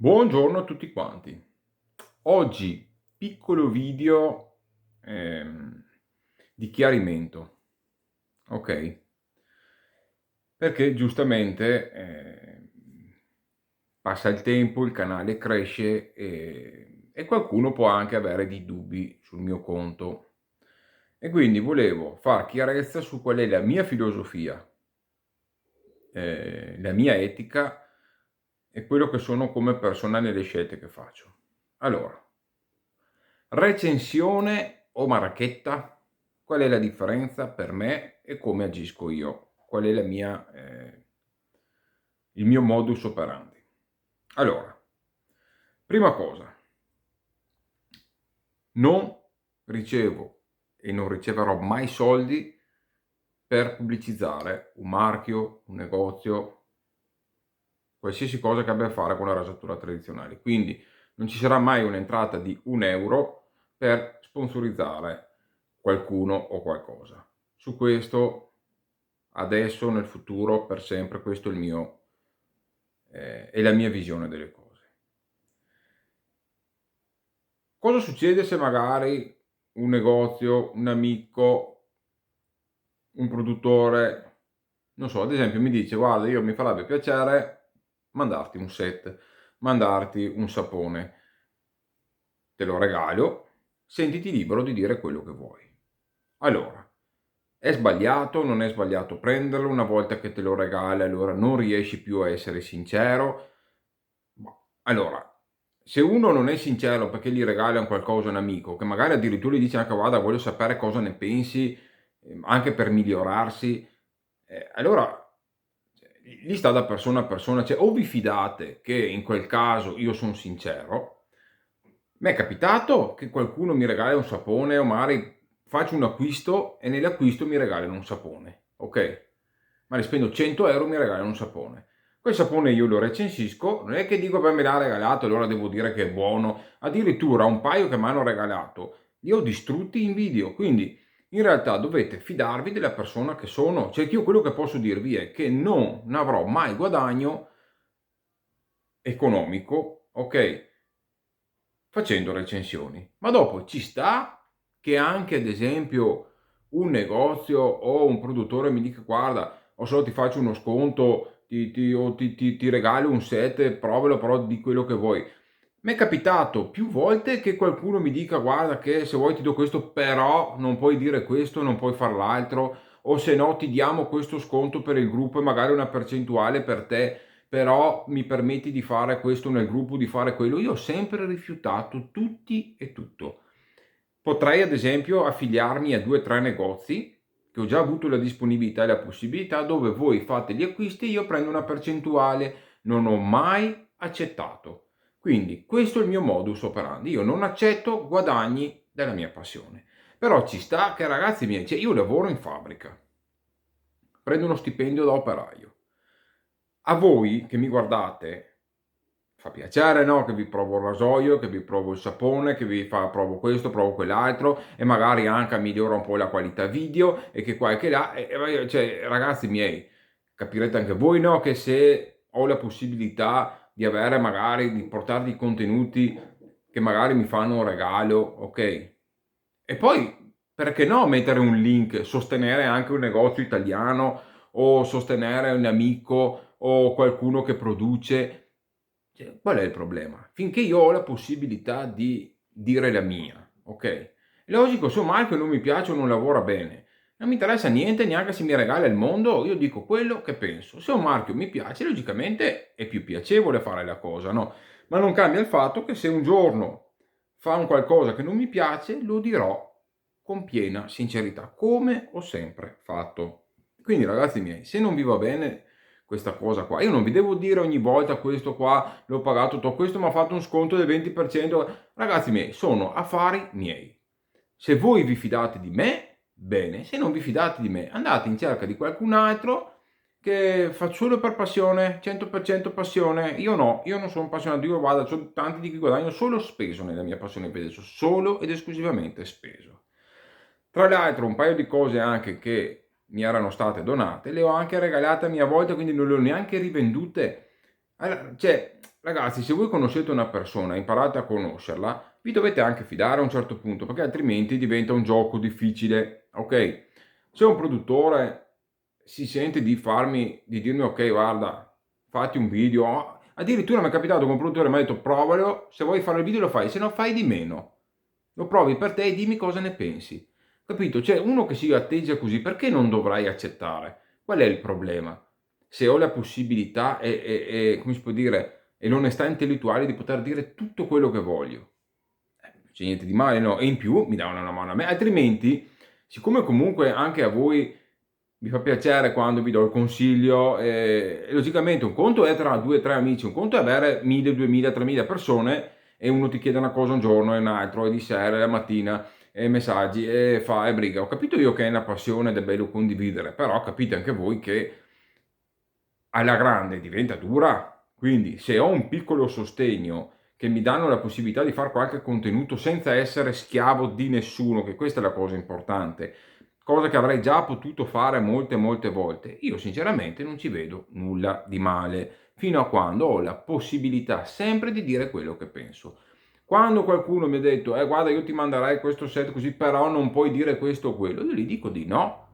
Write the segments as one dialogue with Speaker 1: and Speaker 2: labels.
Speaker 1: Buongiorno a tutti quanti. Oggi piccolo video di chiarimento, ok? Perché giustamente passa il tempo, il canale cresce e qualcuno può anche avere dei dubbi sul mio conto. E quindi volevo far chiarezza su qual è la mia filosofia, la mia etica e quello che sono come persona nelle scelte che faccio. Allora, recensione o marchetta? Qual è la differenza per me e come agisco io? Qual è il mio modus operandi? Allora, prima cosa, non ricevo e non riceverò mai soldi per pubblicizzare un marchio, un negozio, qualsiasi cosa che abbia a fare con la rasatura tradizionale. Quindi non ci sarà mai un'entrata di 1 euro per sponsorizzare qualcuno o qualcosa. Su questo, adesso, nel futuro, per sempre, questo è è la mia visione delle cose. Cosa succede se magari un negozio, un amico, un produttore, non so, ad esempio mi dice: "Guarda, io mi farebbe piacere mandarti un set, mandarti un sapone, te lo regalo, sentiti libero di dire quello che vuoi". Allora, è sbagliato, non è sbagliato prenderlo, una volta che te lo regala allora non riesci più a essere sincero. Ma allora, se uno non è sincero perché gli regala un qualcosa a un amico, che magari addirittura gli dice anche: "Guarda, voglio sapere cosa ne pensi, anche per migliorarsi", allora cioè, lì sta da persona a persona, cioè o vi fidate che in quel caso io son sincero. M'è capitato che qualcuno mi regali un sapone o magari faccio un acquisto e nell'acquisto mi regalano un sapone, okay, magari spendo 100 € mi regalano un sapone. Quel sapone io lo recensisco, non è che dico: "Beh, me l'ha regalato allora devo dire che è buono." Addirittura un paio che m'hanno regalato li ho distrutti in video, quindi in realtà dovete fidarvi della persona che sono. Cioè che io quello che posso dirvi è che non avrò mai guadagno economico, okay, facendo recensioni. Ma dopo ci sta che anche ad esempio un negozio o un produttore mi dica: "Guarda, o se no ti faccio uno sconto, ti regalo un set, provalo però di quello che vuoi". M'è capitato più volte che qualcuno mi dica: "Guarda che se vuoi ti do questo, però non puoi dire questo, non puoi far l'altro, o se no ti diamo questo sconto per il gruppo e magari una percentuale per te, però mi permetti di fare questo nel gruppo, di fare quello". Io ho sempre rifiutato tutti e tutto. Potrei ad esempio affiliarmi a 2, 3 negozi, che ho già avuto la disponibilità e la possibilità, dove voi fate gli acquisti e io prendo una percentuale. Non ho mai accettato. Quindi questo è il mio modus operandi. Io non accetto guadagni della mia passione. Però ci sta che ragazzi miei, cioè io lavoro in fabbrica, prendo uno stipendio da operaio. A voi che mi guardate fa piacere, no, che vi provo il rasoio, che vi provo il sapone, provo questo, provo quell'altro e magari anche migliora un po' la qualità video e che qua e che là cioè ragazzi miei, capirete anche voi, no, che se ho la possibilità di avere magari di portarvi contenuti che magari mi fanno un regalo, okay. E poi perché no mettere un link, sostenere anche un negozio italiano o sostenere un amico o qualcuno che produce. Cioè, qual è il problema? Finché io ho la possibilità di dire la mia, okay. È logico se un marchio non mi piace o non lavora bene, non mi interessa niente neanche se mi regala il mondo, io dico quello che penso. Se un marchio mi piace, logicamente è più piacevole fare la cosa, no, ma non cambia il fatto che se un giorno fa un qualcosa che non mi piace, lo dirò con piena sincerità, come ho sempre fatto. Quindi ragazzi miei, se non vi va bene questa cosa qua, io non vi devo dire ogni volta: "Questo qua l'ho pagato tot, questo m'ha fatto un sconto del 20%". Ragazzi miei, sono affari miei. Se voi vi fidate di me, bene, se non vi fidate di me, andate in cerca di qualcun altro che fa solo per passione, 100% passione. Io no, io non sono appassionato, io guarda, son tanti di che guadagno solo speso nella mia passione per adesso, solo ed esclusivamente speso. Tra l'altro un paio di cose anche che mi erano state donate, le ho anche regalate a mia volta, quindi non le ho neanche rivendute. Cioè, ragazzi, se voi conoscete una persona, imparate a conoscerla, vi dovete anche fidare a un certo punto, perché altrimenti diventa un gioco difficile, ok? Se un produttore si sente di dirmi: "Okay, guarda, fatti un video", addirittura m'è capitato che un produttore m'ha detto: "Provalo, se vuoi fare il video lo fai, se no fai di meno. Lo provi per te e dimmi cosa ne pensi." Capito? Cioè, uno che si atteggia così, perché non dovrai accettare? Qual è il problema? Se ho la possibilità e come si può dire, e l'onestà intellettuale di poter dire tutto quello che voglio. Non c'è niente di male, no, e in più mi davano una mano a me, altrimenti, siccome comunque anche a voi mi fa piacere quando vi do il consiglio, e logicamente un conto è tra 2, 3 amici, un conto è avere 1000, 2000, 3000 persone e uno ti chiede una cosa un giorno e un altro, e di sera e la mattina, e messaggi e fa e briga. Ho capito io che è una passione ed è bello condividere, però capite anche voi che alla grande diventa dura. Quindi se ho un piccolo sostegno che mi danno la possibilità di far qualche contenuto senza essere schiavo di nessuno, che questa è la cosa importante, cosa che avrei già potuto fare molte, molte volte, io sinceramente non ci vedo nulla di male, fino a quando ho la possibilità sempre di dire quello che penso. Quando qualcuno mi ha detto: guarda, io ti manderei questo set così, però non puoi dire questo o quello", io gli dico di no.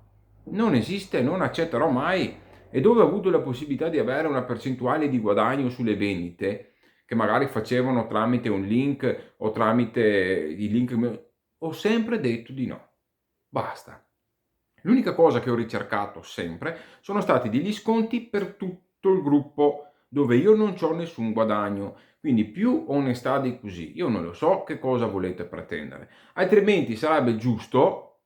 Speaker 1: Non esiste, non accetterò mai. E dove ho avuto la possibilità di avere una percentuale di guadagno sulle vendite, che magari facevano tramite un link o tramite i link, ho sempre detto di no. Basta. L'unica cosa che ho ricercato sempre sono stati degli sconti per tutto il gruppo, dove io non c'ho nessun guadagno. Quindi più onestà di così. Io non lo so che cosa volete pretendere. Altrimenti sarebbe giusto,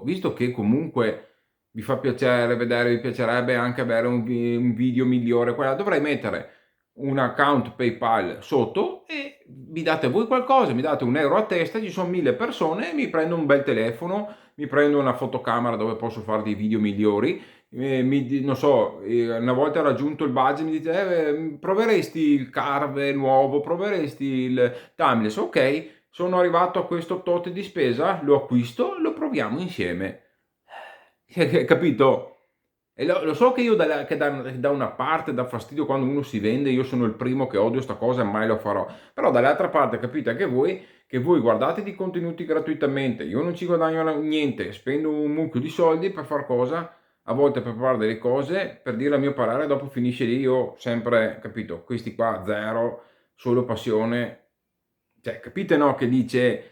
Speaker 1: visto che comunque vi fa piacere vedere, vi piacerebbe anche avere un video migliore, quella dovrei mettere un account PayPal sotto e vi date voi qualcosa, mi date 1 euro a testa, ci son 1000 persone, mi prendo un bel telefono, mi prendo una fotocamera dove posso fare dei video migliori, non so, una volta raggiunto il budget mi dite: proveresti il Carve nuovo, proveresti il Timeless?" Ok, sono arrivato a questo tot di spesa, lo acquisto, lo proviamo insieme. Capito? E lo so che io da una parte dà fastidio quando uno si vende, io sono il primo che odio 'sta cosa e mai lo farò. Però dall'altra parte capite anche voi che voi guardate dei contenuti gratuitamente, io non ci guadagno niente, spendo un mucchio di soldi per far cosa? A volte per provare delle cose, per dire il mio parere, dopo finisce lì, io sempre capito, questi qua 0, solo passione. Cioè capite, no, che lì c'è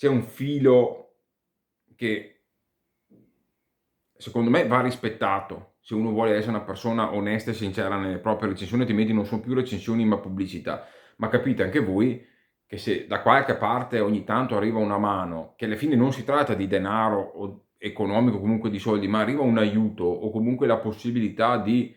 Speaker 1: un filo che secondo me va rispettato, se uno vuole essere una persona onesta e sincera nelle proprie recensioni, altrimenti non son più recensioni ma pubblicità. Ma capite anche voi che se da qualche parte ogni tanto arriva una mano, che alla fine non si tratta di denaro o economico, comunque di soldi, ma arriva un aiuto o comunque la possibilità di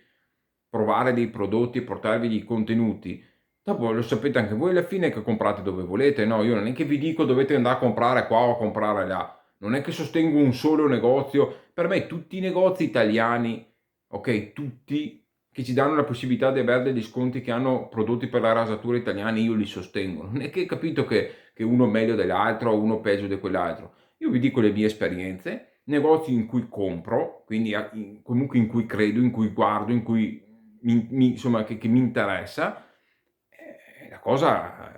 Speaker 1: provare dei prodotti e portarvi dei contenuti, dopo lo sapete anche voi alla fine che comprate dove volete, no, io non è che vi dico dovete andare a comprare qua o a comprare là. Non è che sostengo un solo negozio, per me tutti i negozi italiani, okay, tutti, che ci danno la possibilità di avere degli sconti, che hanno prodotti per la rasatura italiani, io li sostengo. Non è che capito che uno è meglio dell'altro o uno peggio di quell'altro. Io vi dico le mie esperienze, negozi in cui compro, quindi comunque in cui credo, in cui guardo, in cui insomma che mi interessa, la cosa,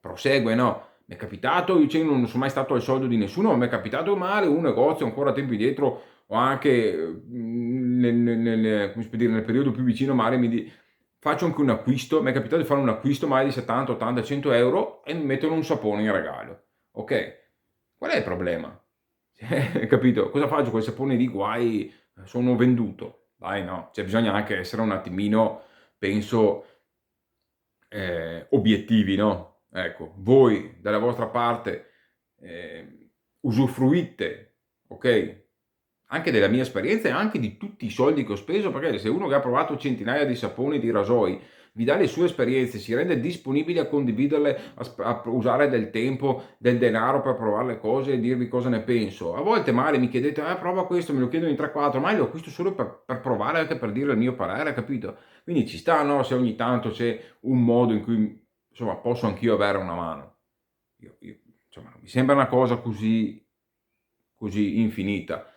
Speaker 1: prosegue, no. M'è capitato, io non son mai stato al soldo di nessuno, ma m'è capitato magari un negozio ancora a tempi addietro o anche, nel come si può dire, nel periodo più vicino magari faccio anche un acquisto, m'è capitato di fare un acquisto magari di 70, 80, 100 € e mi mettono un sapone in regalo. Okay, qual è il problema? Capito? Cosa faccio col sapone lì? Guai, sono venduto. Dai no, cioè bisogna anche essere un attimino, penso, obiettivi, no, ecco. Voi dalla vostra parte, usufruite, okay, anche della mia esperienza e anche di tutti i soldi che ho speso, perché se uno che ha provato centinaia di saponi, di rasoi, vi dà le sue esperienze, si rende disponibile a condividerle, a usare del tempo, del denaro per provare le cose e dirvi cosa ne penso. A volte magari mi chiedete: prova questo", me lo chiedono in 3, 4, ma io lo acquisto solo per provare, anche per dire il mio parere, capito? Quindi ci sta, no, se ogni tanto c'è un modo in cui, insomma, posso anch'io avere una mano. Io insomma, non mi sembra una cosa così infinita,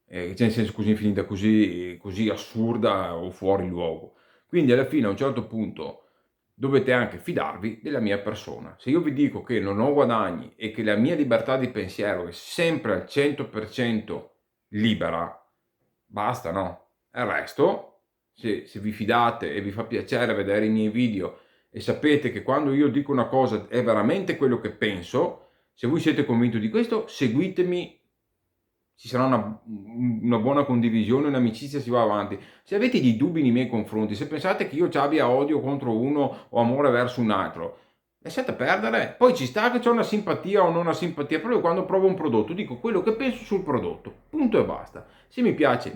Speaker 1: cioè nel senso così infinita, così assurda o fuori luogo. Quindi alla fine a un certo punto dovete anche fidarvi della mia persona. Se io vi dico che non ho guadagni e che la mia libertà di pensiero è sempre al 100% libera, basta, no? Il resto, se vi fidate e vi fa piacere vedere i miei video e sapete che quando io dico una cosa è veramente quello che penso, se voi siete convinti di questo, seguitemi, ci sarà una buona condivisione, un'amicizia, si va avanti. Se avete dei dubbi nei miei confronti, se pensate che io ci abbia odio contro uno o amore verso un altro, lasciate perdere. Poi ci sta che c'è una simpatia o non una simpatia, proprio quando provo un prodotto dico quello che penso sul prodotto, punto e basta. Se mi piace,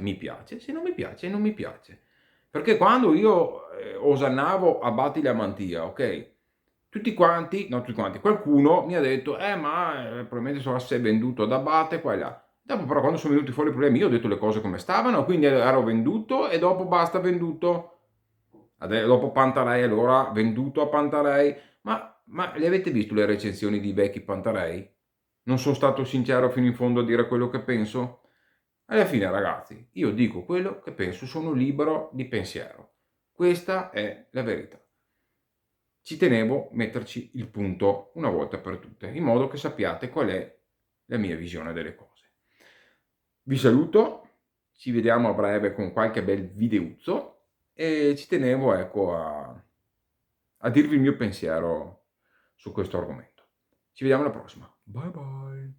Speaker 1: se non mi piace, non mi piace. Perché quando io osannavo a Batti la Mantia, ok? Qualcuno mi ha detto, ma probabilmente se è venduto ad Abate, qua e là. Dopo però quando sono venuti fuori i problemi io ho detto le cose come stavano, quindi ero venduto e dopo basta venduto. Dopo Pantarei allora venduto a Pantarei. Ma le avete visto le recensioni di vecchi Pantarei? Non sono stato sincero fino in fondo a dire quello che penso? Alla fine ragazzi, io dico quello che penso, sono libero di pensiero. Questa è la verità. Ci tenevo a metterci il punto una volta per tutte, in modo che sappiate qual è la mia visione delle cose. Vi saluto, ci vediamo a breve con qualche bel videuzzo e ci tenevo ecco a dirvi il mio pensiero su questo argomento. Ci vediamo alla prossima. Bye bye.